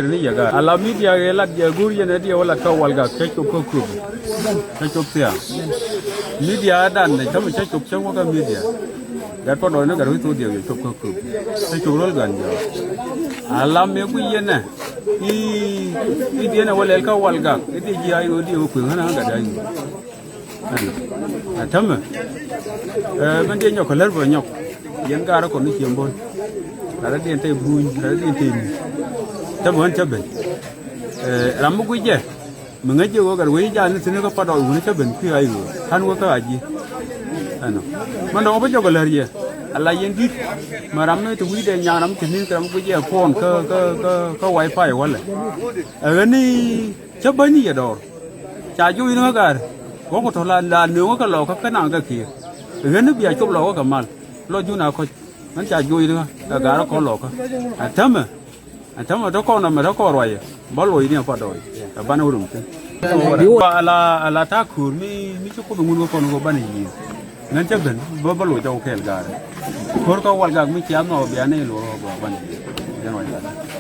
Ni jaga ala media la guri na dia wala ka walga ke ko tia media dan ne tamu che chụp che ka media ga to do na ga ru tu dia chụp ko se chu rol gan ja ala me ku yena i dia na wala ka walga ti ji ai odi ko na ga dai tamu man dia nyok ler bo nyok yen ga ra ko ni chiembon ra dia te buin ra dia te tamu han chabe ramu ku je menga je wo gar we ja ni sinu ka pa do ni chabe ki ai go han wo ka aji ano man do ba jogo ler ye ala yen dit maram ne tu wi de nya ram tin ni ram ku je phone ka wifi wala ni chabe ni ya do cha ju ni gar ko ko thola la ni wo ka lo ka na ka ki ni bia chop lo ka mal lo ju na ko man cha ju ni ga ga ko lo ka atama Antama doko na meroko roye, balo ini apa doi, bana urung tu. Ala takur mi cukup mengunduh kono bani ini. Nanti ben, balo jauh ke elgar. Kor kau walgak mi kiam no biane lo bani. Jangan